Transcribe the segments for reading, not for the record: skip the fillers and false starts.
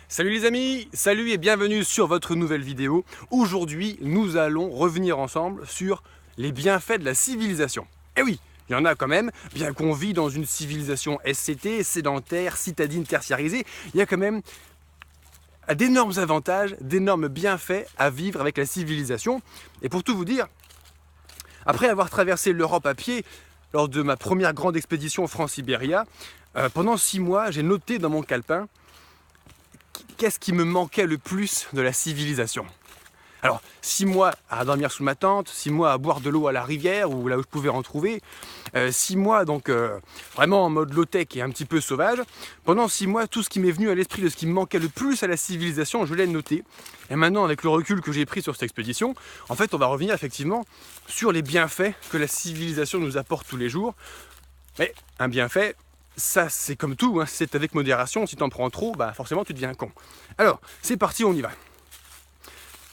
Salut les amis, salut et bienvenue sur votre nouvelle vidéo. Aujourd'hui, nous allons revenir ensemble sur les bienfaits de la civilisation. Eh oui, il y en a quand même, bien qu'on vit dans une civilisation SCT, sédentaire, citadine, tertiarisée, il y a quand même d'énormes avantages, d'énormes bienfaits à vivre avec la civilisation. Et pour tout vous dire, après avoir traversé l'Europe à pied, lors de ma première grande expédition France-Sibéria, pendant 6 mois, j'ai noté dans mon calepin qu'est-ce qui me manquait le plus de la civilisation. Alors, 6 mois à dormir sous ma tente, 6 mois à boire de l'eau à la rivière ou là où je pouvais en trouver, 6 mois donc vraiment en mode low-tech et un petit peu sauvage. Pendant 6 mois, tout ce qui m'est venu à l'esprit de ce qui me manquait le plus à la civilisation, je l'ai noté. Et maintenant, avec le recul que j'ai pris sur cette expédition, en fait, on va revenir effectivement sur les bienfaits que la civilisation nous apporte tous les jours. Mais un bienfait, ça c'est comme tout, hein, c'est avec modération, si t'en prends trop, bah forcément tu deviens con. Alors, c'est parti, on y va.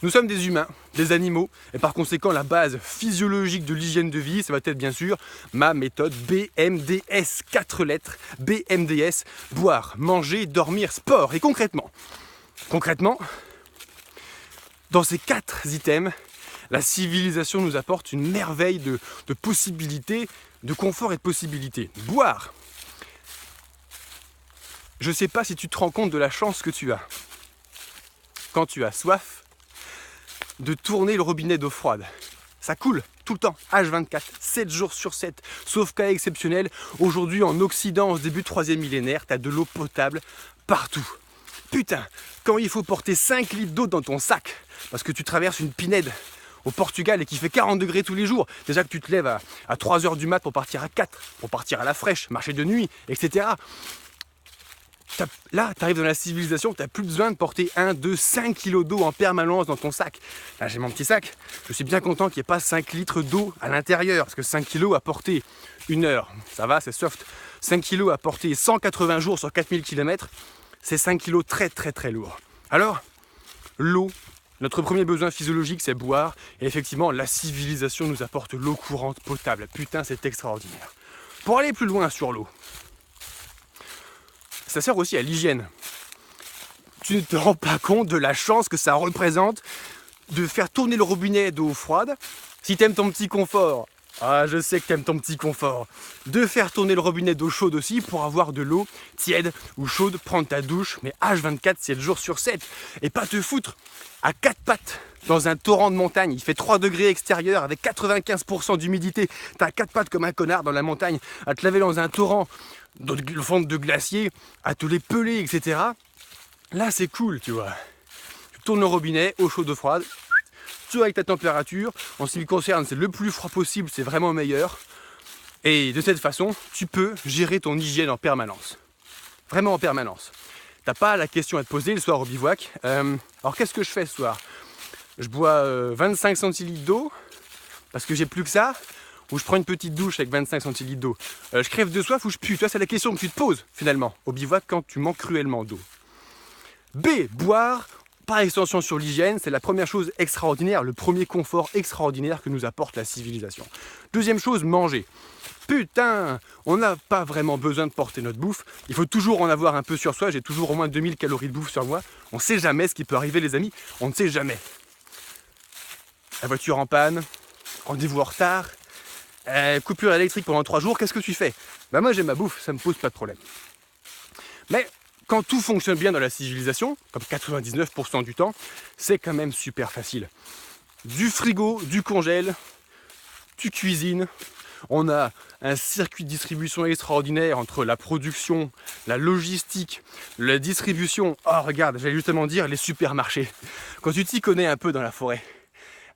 Nous sommes des humains, des animaux, et par conséquent la base physiologique de l'hygiène de vie, ça va être bien sûr ma méthode BMDS, 4 lettres, BMDS, boire, manger, dormir, sport. Et concrètement, dans ces 4 items, la civilisation nous apporte une merveille de possibilités, de confort et de possibilités. Boire. Je ne sais pas si tu te rends compte de la chance que tu as, quand tu as soif, de tourner le robinet d'eau froide. Ça coule tout le temps, H24, 7 jours sur 7, sauf cas exceptionnel. Aujourd'hui en Occident, en ce début de 3e millénaire, tu as de l'eau potable partout. Putain, quand il faut porter 5 litres d'eau dans ton sac, parce que tu traverses une pinède au Portugal et qui fait 40 degrés tous les jours, déjà que tu te lèves à 3 h du mat pour partir à 4, pour partir à la fraîche, marcher de nuit, etc. Là, tu arrives dans la civilisation, tu n'as plus besoin de porter 1, 2, 5 kilos d'eau en permanence dans ton sac. Là, j'ai mon petit sac, je suis bien content qu'il n'y ait pas 5 litres d'eau à l'intérieur, parce que 5 kilos à porter 1 heure, ça va, c'est soft. 5 kilos à porter 180 jours sur 4000 km, c'est 5 kilos très très très lourd. Alors, l'eau, notre premier besoin physiologique, c'est boire, et effectivement, la civilisation nous apporte l'eau courante potable. Putain, c'est extraordinaire. Pour aller plus loin sur l'eau, ça sert aussi à l'hygiène. Tu ne te rends pas compte de la chance que ça représente de faire tourner le robinet d'eau froide. Si t'aimes ton petit confort, je sais que t'aimes ton petit confort, de faire tourner le robinet d'eau chaude aussi pour avoir de l'eau tiède ou chaude, prendre ta douche, mais H24, 7 jours sur 7, et pas te foutre à 4 pattes dans un torrent de montagne, il fait 3 degrés extérieur avec 95% d'humidité, t'as 4 pattes comme un connard dans la montagne, à te laver dans un torrent de fente de glacier, à te les peler, etc. Là c'est cool, tu vois. Tu tournes le robinet, eau chaude, eau froide, tu vas avec ta température, en ce qui me concerne c'est le plus froid possible, c'est vraiment meilleur. Et de cette façon, tu peux gérer ton hygiène en permanence. Vraiment en permanence. T'as pas la question à te poser le soir au bivouac. Alors qu'est-ce que je fais ce soir? Je bois 25 centilitres d'eau, parce que j'ai plus que ça, ou je prends une petite douche avec 25 centilitres d'eau. Je crève de soif ou je pue? Tu vois, c'est la question que tu te poses finalement au bivouac quand tu manques cruellement d'eau. B. Boire, par extension sur l'hygiène, c'est la première chose extraordinaire, le premier confort extraordinaire que nous apporte la civilisation. Deuxième chose, manger. Putain, on n'a pas vraiment besoin de porter notre bouffe, il faut toujours en avoir un peu sur soi, j'ai toujours au moins 2000 calories de bouffe sur moi, on ne sait jamais ce qui peut arriver les amis, on ne sait jamais. La voiture en panne, rendez-vous en retard, coupure électrique pendant 3 jours, qu'est-ce que tu fais? Bah moi j'ai ma bouffe, ça me pose pas de problème. Mais quand tout fonctionne bien dans la civilisation, comme 99% du temps, c'est quand même super facile. Du frigo, du congèle, tu cuisines, on a un circuit de distribution extraordinaire entre la production, la logistique, la distribution. Oh regarde, j'allais justement dire les supermarchés. Quand tu t'y connais un peu dans la forêt,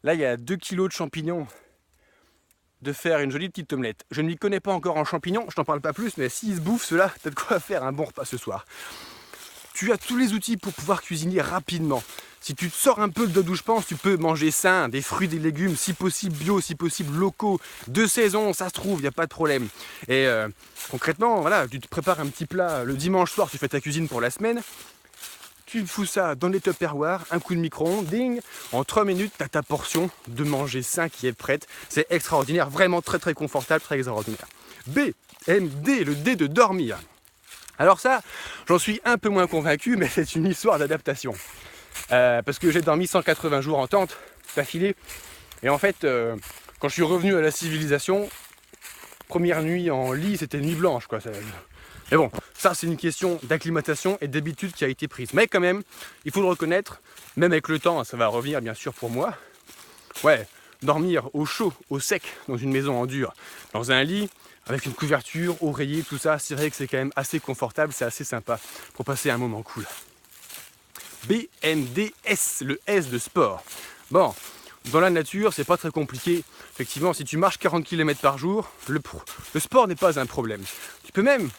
là il y a 2 kilos de champignons, de faire une jolie petite omelette. Je ne m'y connais pas encore en champignons, je t'en parle pas plus, mais s'ils se bouffent ceux-là, t'as de quoi faire un bon repas ce soir. Tu as tous les outils pour pouvoir cuisiner rapidement. Si tu te sors un peu de d'où je pense, tu peux manger sain, des fruits, des légumes, si possible bio, si possible locaux, de saison, ça se trouve, il n'y a pas de problème. Et concrètement, voilà, tu te prépares un petit plat le dimanche soir, tu fais ta cuisine pour la semaine, tu fous ça dans les tupperwares, un coup de micro-ondes, ding, en 3 minutes, tu as ta portion de manger sain qui est prête. C'est extraordinaire, vraiment très très confortable, très extraordinaire. B, M, D, le D de dormir. Alors ça, j'en suis un peu moins convaincu, mais c'est une histoire d'adaptation. Parce que j'ai dormi 180 jours en tente, d'affilée. Et en fait, quand je suis revenu à la civilisation, première nuit en lit, c'était nuit blanche, quoi. Mais bon, ça c'est une question d'acclimatation et d'habitude qui a été prise. Mais quand même, il faut le reconnaître, même avec le temps, ça va revenir bien sûr pour moi. Ouais, dormir au chaud, au sec, dans une maison en dur, dans un lit, avec une couverture, oreiller, tout ça, c'est vrai que c'est quand même assez confortable, c'est assez sympa pour passer un moment cool. BMDS, le S de sport. Bon, dans la nature, c'est pas très compliqué. Effectivement, si tu marches 40 km par jour, le sport n'est pas un problème. Tu peux même,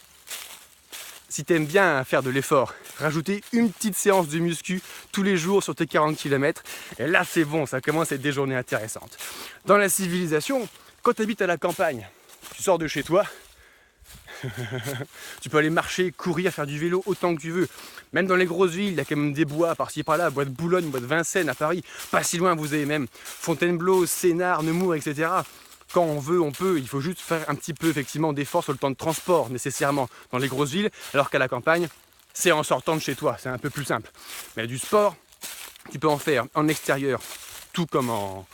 si tu aimes bien faire de l'effort, rajouter une petite séance de muscu tous les jours sur tes 40 km. Et là, c'est bon, ça commence à être des journées intéressantes. Dans la civilisation, quand tu habites à la campagne, tu sors de chez toi, tu peux aller marcher, courir, faire du vélo autant que tu veux. Même dans les grosses villes, il y a quand même des bois par-ci par-là, bois de Boulogne, bois de Vincennes à Paris. Pas si loin, vous avez même Fontainebleau, Sénart, Nemours, etc. Quand on veut, on peut. Il faut juste faire un petit peu effectivement d'effort sur le temps de transport nécessairement dans les grosses villes, alors qu'à la campagne, c'est en sortant de chez toi, c'est un peu plus simple. Mais du sport, tu peux en faire en extérieur, tout comme en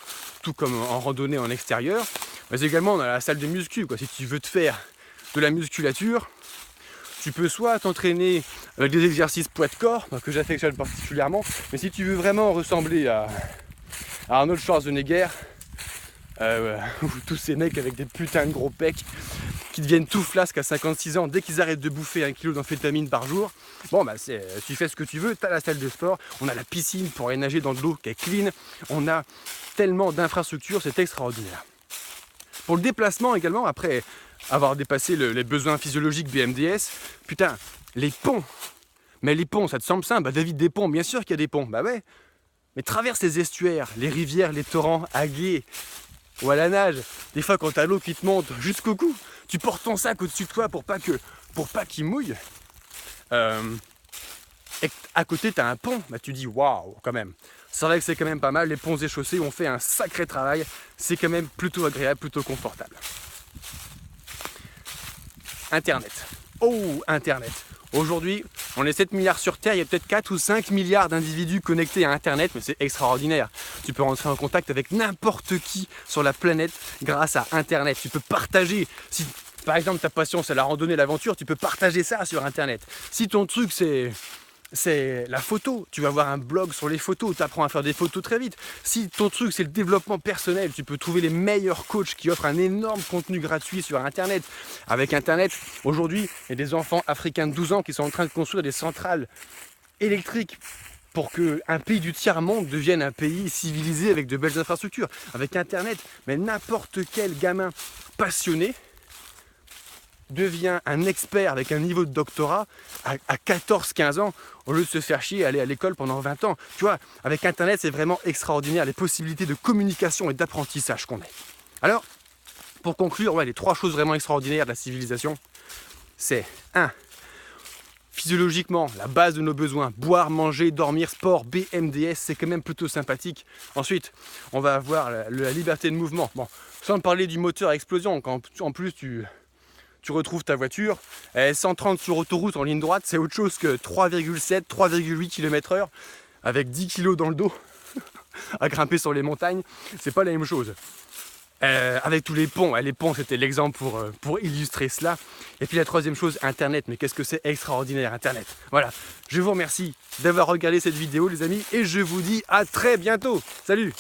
randonnée en extérieur, mais également dans la salle de muscu, quoi. Si tu veux te faire de la musculature, tu peux soit t'entraîner avec des exercices poids de corps, que j'affectionne particulièrement, mais si tu veux vraiment ressembler à Arnold Schwarzenegger, ou tous ces mecs avec des putains de gros pecs qui deviennent tout flasques à 56 ans dès qu'ils arrêtent de bouffer 1 kg d'amphétamine par jour, bon bah tu fais ce que tu veux, tu as la salle de sport, on a la piscine pour aller nager dans de l'eau qui est clean, on a tellement d'infrastructures, c'est extraordinaire. Pour le déplacement également, après avoir dépassé les besoins physiologiques BMDS, putain, les ponts. Mais les ponts, ça te semble simple? Bah David, des ponts, bien sûr qu'il y a des ponts, bah ouais. Mais traverse les estuaires, les rivières, les torrents, à gué ou à la nage. Des fois quand t'as l'eau qui te monte jusqu'au cou, tu portes ton sac au-dessus de toi pour pas qu'il mouille. Et à côté t'as un pont, bah tu dis waouh quand même. C'est vrai que c'est quand même pas mal, les ponts et chaussées ont fait un sacré travail, c'est quand même plutôt agréable, plutôt confortable. Internet. Oh, Internet. Aujourd'hui, on est 7 milliards sur Terre, il y a peut-être 4 ou 5 milliards d'individus connectés à Internet, mais c'est extraordinaire. Tu peux rentrer en contact avec n'importe qui sur la planète grâce à Internet. Tu peux partager, si par exemple ta passion c'est la randonnée, l'aventure, tu peux partager ça sur Internet. Si ton truc c'est la photo, tu vas avoir un blog sur les photos, tu apprends à faire des photos très vite. Si ton truc c'est le développement personnel, tu peux trouver les meilleurs coachs qui offrent un énorme contenu gratuit sur Internet. Avec Internet, aujourd'hui, il y a des enfants africains de 12 ans qui sont en train de construire des centrales électriques pour qu'un pays du tiers-monde devienne un pays civilisé avec de belles infrastructures. Avec Internet, mais n'importe quel gamin passionné devient un expert avec un niveau de doctorat à 14-15 ans au lieu de se faire chier à aller à l'école pendant 20 ans. Tu vois, avec Internet, c'est vraiment extraordinaire les possibilités de communication et d'apprentissage qu'on a. Alors, pour conclure, ouais, les 3 choses vraiment extraordinaires de la civilisation, c'est 1. Physiologiquement, la base de nos besoins, boire, manger, dormir, sport, BMDS, c'est quand même plutôt sympathique. Ensuite, on va avoir la liberté de mouvement. Bon, sans parler du moteur à explosion, quand en plus tu retrouves ta voiture, 130 sur autoroute en ligne droite, c'est autre chose que 3,7, 3,8 km/h avec 10 kg dans le dos à grimper sur les montagnes, c'est pas la même chose. Avec tous les ponts c'était l'exemple pour illustrer cela. Et puis la troisième chose, Internet, mais qu'est-ce que c'est extraordinaire Internet. Voilà, je vous remercie d'avoir regardé cette vidéo les amis et je vous dis à très bientôt. Salut!